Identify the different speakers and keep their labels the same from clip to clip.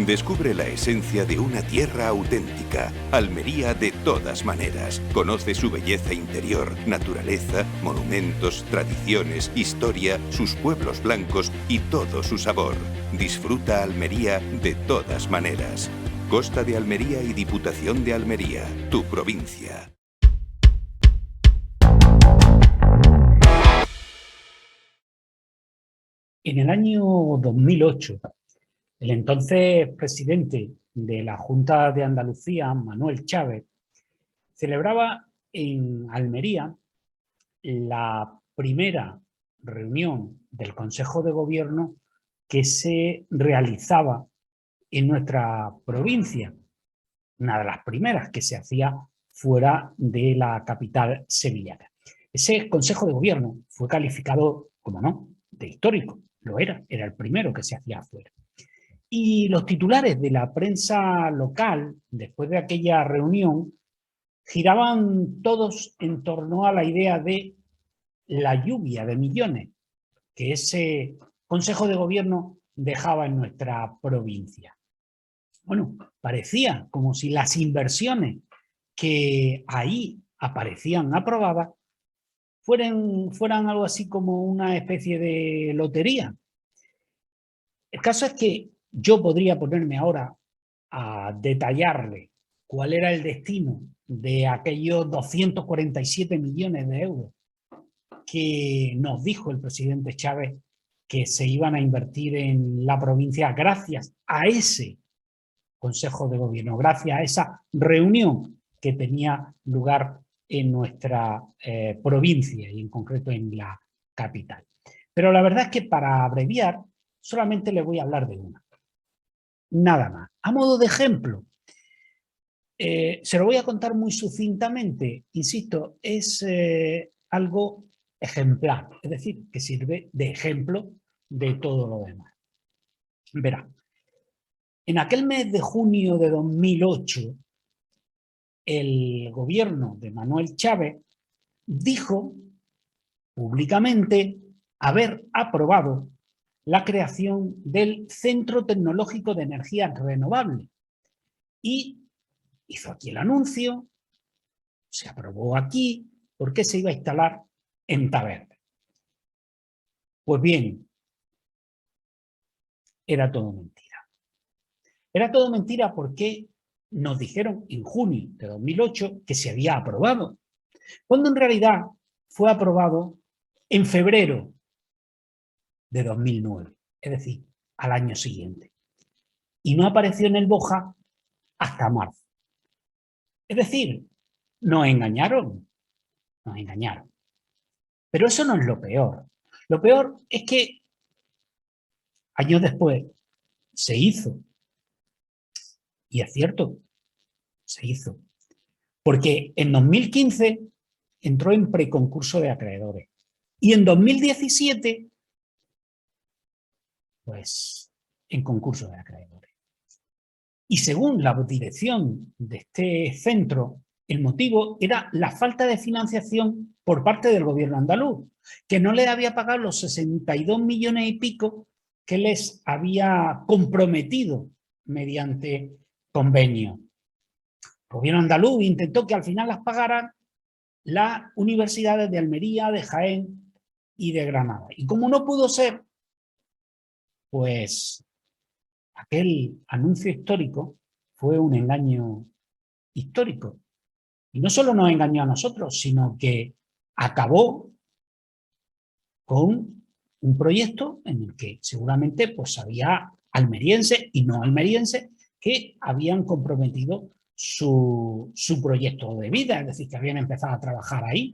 Speaker 1: Descubre la esencia de una tierra auténtica, Almería de todas maneras. Conoce su belleza interior, naturaleza, monumentos, tradiciones, historia, sus pueblos blancos y todo su sabor. Disfruta Almería de todas maneras. Costa de Almería y Diputación de Almería, tu provincia.
Speaker 2: En el año 2008, el entonces presidente de la Junta de Andalucía, Manuel Chávez, celebraba en Almería la primera reunión del Consejo de Gobierno que se realizaba en nuestra provincia, una de las primeras que se hacía fuera de la capital sevillana. Ese Consejo de Gobierno fue calificado, como no, de histórico, lo era el primero que se hacía afuera. Y los titulares de la prensa local, después de aquella reunión, giraban todos en torno a la idea de la lluvia de millones que ese Consejo de Gobierno dejaba en nuestra provincia. Bueno, parecía como si las inversiones que ahí aparecían aprobadas fueran algo así como una especie de lotería. El caso es que yo podría ponerme ahora a detallarle cuál era el destino de aquellos 247 millones de euros que nos dijo el presidente Chávez que se iban a invertir en la provincia gracias a ese Consejo de Gobierno, gracias a esa reunión que tenía lugar en nuestra provincia y en concreto en la capital. Pero la verdad es que para abreviar solamente le voy a hablar de una, nada más. A modo de ejemplo, se lo voy a contar muy sucintamente, insisto, es algo ejemplar, es decir, que sirve de ejemplo de todo lo demás. Verá, en aquel mes de junio de 2008, el gobierno de Manuel Chávez dijo públicamente haber aprobado la creación del Centro Tecnológico de Energías Renovables y hizo aquí el anuncio, se aprobó aquí, porque se iba a instalar en Taberna. Pues bien, era todo mentira. Era todo mentira porque nos dijeron en junio de 2008 que se había aprobado, cuando en realidad fue aprobado en febrero de 2009, es decir, al año siguiente. Y no apareció en el BOJA hasta marzo. Es decir, nos engañaron. Pero eso no es lo peor. Lo peor es que años después se hizo. Y es cierto, se hizo. Porque en 2015 entró en preconcurso de acreedores. Y en 2017, pues, en concurso de acreedores. Y según la dirección de este centro, el motivo era la falta de financiación por parte del gobierno andaluz, que no le había pagado los 62 millones y pico que les había comprometido mediante convenio. El gobierno andaluz intentó que al final las pagaran las universidades de Almería, de Jaén y de Granada. Y como no pudo ser, pues aquel anuncio histórico fue un engaño histórico. Y no solo nos engañó a nosotros, sino que acabó con un proyecto en el que seguramente pues había almerienses y no almerienses que habían comprometido su proyecto de vida, es decir, que habían empezado a trabajar ahí.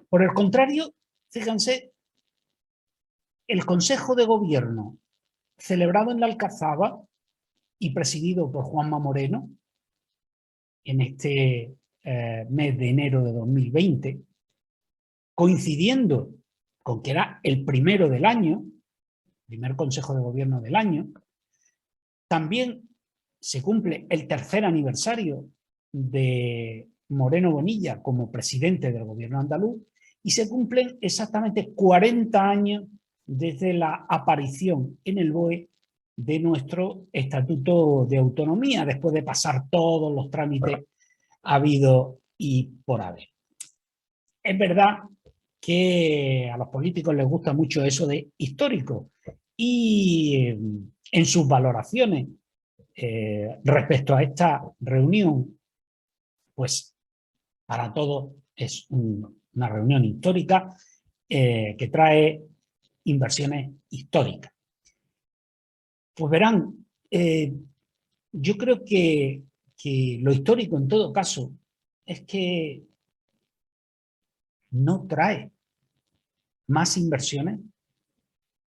Speaker 2: Por el contrario, fíjense, el Consejo de Gobierno celebrado en la Alcazaba y presidido por Juanma Moreno en este mes de enero de 2020, coincidiendo con que era el primero del año, primer Consejo de Gobierno del año, también se cumple el tercer aniversario de Moreno Bonilla como presidente del gobierno andaluz y se cumplen exactamente 40 años desde la aparición en el BOE de nuestro Estatuto de Autonomía, después de pasar todos los trámites habidos y por haber. Es verdad que a los políticos les gusta mucho eso de histórico y en sus valoraciones respecto a esta reunión, pues para todos es una reunión histórica que trae inversiones históricas. Pues verán, yo creo que lo histórico en todo caso es que no trae más inversiones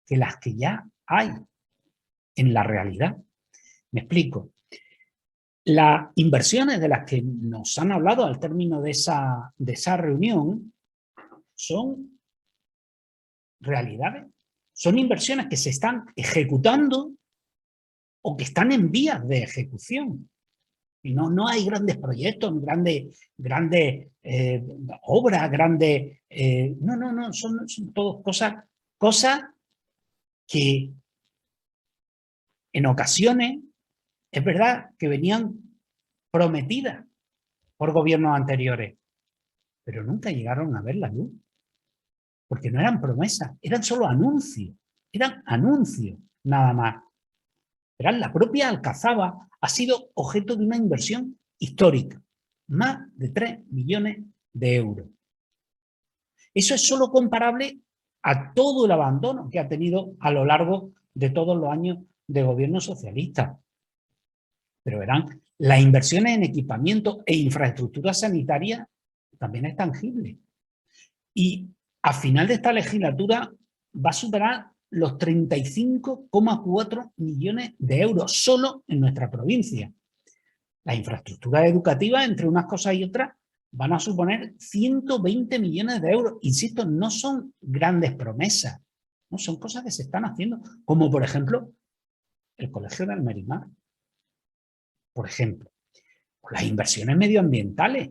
Speaker 2: que las que ya hay en la realidad. Me explico. Las inversiones de las que nos han hablado al término de esa reunión son realidades, son inversiones que se están ejecutando o que están en vías de ejecución. Y no hay grandes proyectos, grandes obras, grandes... no, son todas cosas que en ocasiones es verdad que venían prometidas por gobiernos anteriores, pero nunca llegaron a ver la luz, porque no eran promesas, eran solo anuncios, nada más. Verán, la propia Alcazaba ha sido objeto de una inversión histórica, más de 3 millones de euros. Eso es solo comparable a todo el abandono que ha tenido a lo largo de todos los años de gobierno socialista. Pero verán, las inversiones en equipamiento e infraestructura sanitaria también es tangible. Y a final de esta legislatura va a superar los 35,4 millones de euros solo en nuestra provincia. Las infraestructuras educativas, entre unas cosas y otras, van a suponer 120 millones de euros. Insisto, no son grandes promesas, no son cosas que se están haciendo, como por ejemplo el Colegio de Almerimar, por ejemplo, o las inversiones medioambientales.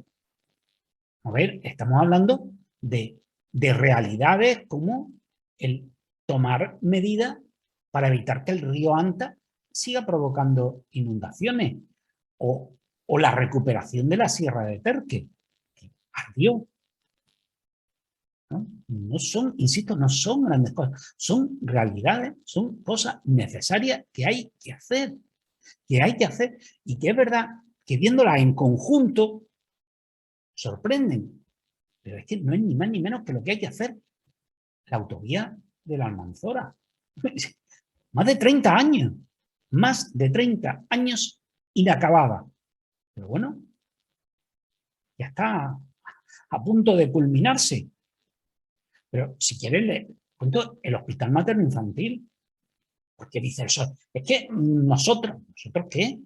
Speaker 2: A ver, estamos hablando de realidades como el tomar medidas para evitar que el río Anta siga provocando inundaciones o la recuperación de la Sierra de Terque, que ardió. No son, insisto, no son grandes cosas, son realidades, son cosas necesarias que hay que hacer, y que es verdad que viéndolas en conjunto sorprenden, pero es que no es ni más ni menos que lo que hay que hacer. La autovía de la Almanzora. Más de 30 años inacabada. Pero bueno, ya está a punto de culminarse. Pero si quieres, le cuento el Hospital Materno Infantil. Porque dice eso, es que ¿nosotros qué?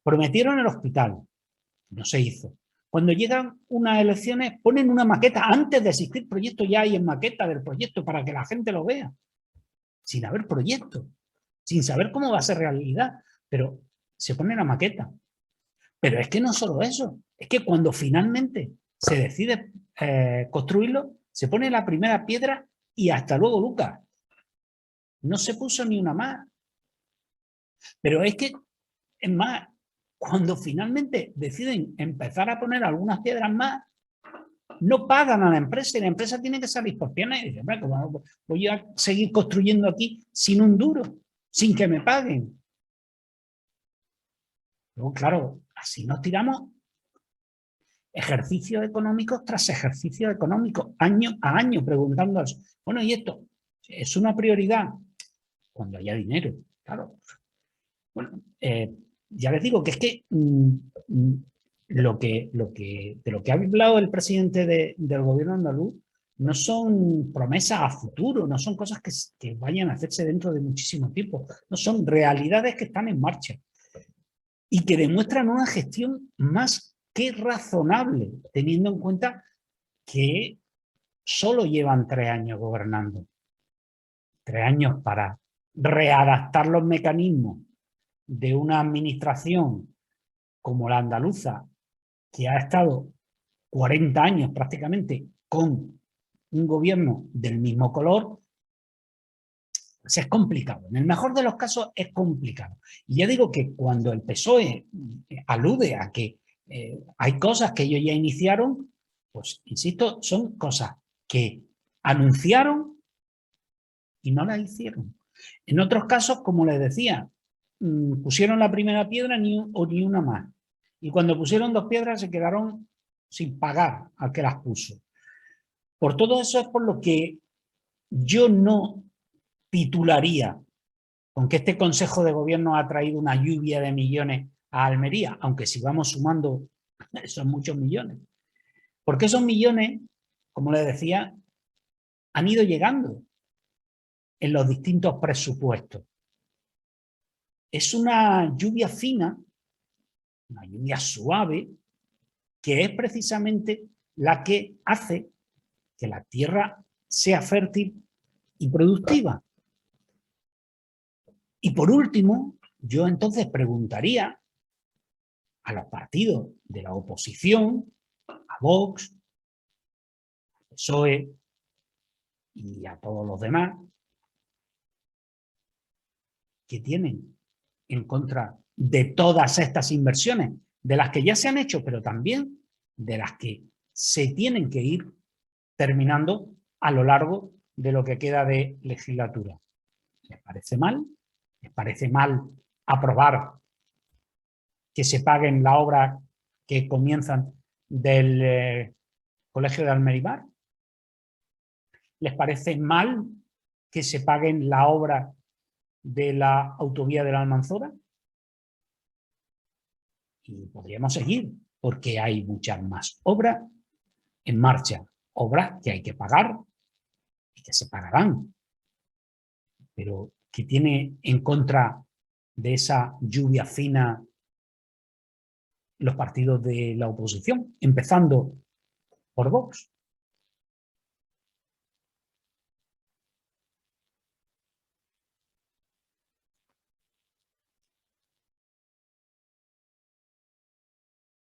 Speaker 2: Prometieron el hospital, no se hizo. Cuando llegan unas elecciones, ponen una maqueta, antes de existir proyecto ya hay en maqueta del proyecto para que la gente lo vea, sin haber proyecto, sin saber cómo va a ser realidad, pero se pone la maqueta. Pero es que no solo eso, es que cuando finalmente se decide construirlo, se pone la primera piedra y hasta luego, Lucas. No se puso ni una más. Pero es que, es más, cuando finalmente deciden empezar a poner algunas piedras más, no pagan a la empresa y la empresa tiene que salir por piernas y dice, ¿cómo voy a seguir construyendo aquí sin un duro, sin que me paguen? Luego, claro, así nos tiramos ejercicios económicos tras ejercicios económicos, año a año, preguntándonos, bueno, ¿y esto es una prioridad? Cuando haya dinero, claro. Bueno, ya les digo que es que de lo que ha hablado el presidente del gobierno andaluz no son promesas a futuro, no son cosas que vayan a hacerse dentro de muchísimo tiempo, no son realidades que están en marcha y que demuestran una gestión más que razonable, teniendo en cuenta que solo llevan 3 años gobernando, 3 años para readaptar los mecanismos de una administración como la andaluza, que ha estado 40 años prácticamente con un gobierno del mismo color, Pues es complicado. En el mejor de los casos es complicado. Y ya digo que cuando el PSOE alude a que hay cosas que ellos ya iniciaron, pues insisto, son cosas que anunciaron y no las hicieron. En otros casos, como les decía, pusieron la primera piedra ni una más. Y cuando pusieron 2 piedras se quedaron sin pagar al que las puso. Por todo eso es por lo que yo no titularía con que este Consejo de Gobierno ha traído una lluvia de millones a Almería, aunque si vamos sumando son muchos millones. Porque esos millones, como les decía, han ido llegando en los distintos presupuestos. Es una lluvia fina, una lluvia suave, que es precisamente la que hace que la tierra sea fértil y productiva. Y por último, yo entonces preguntaría a los partidos de la oposición, a Vox, al PSOE y a todos los demás, que tienen en contra de todas estas inversiones, de las que ya se han hecho, pero también de las que se tienen que ir terminando a lo largo de lo que queda de legislatura. ¿Les parece mal? ¿Les parece mal aprobar que se paguen la obra que comienzan del Colegio de Almerimar? ¿Les parece mal que se paguen la obra de la autovía de la Almanzora? Y podríamos seguir, porque hay muchas más obras en marcha, obras que hay que pagar y que se pagarán, pero que tiene en contra de esa lluvia fina los partidos de la oposición, empezando por Vox.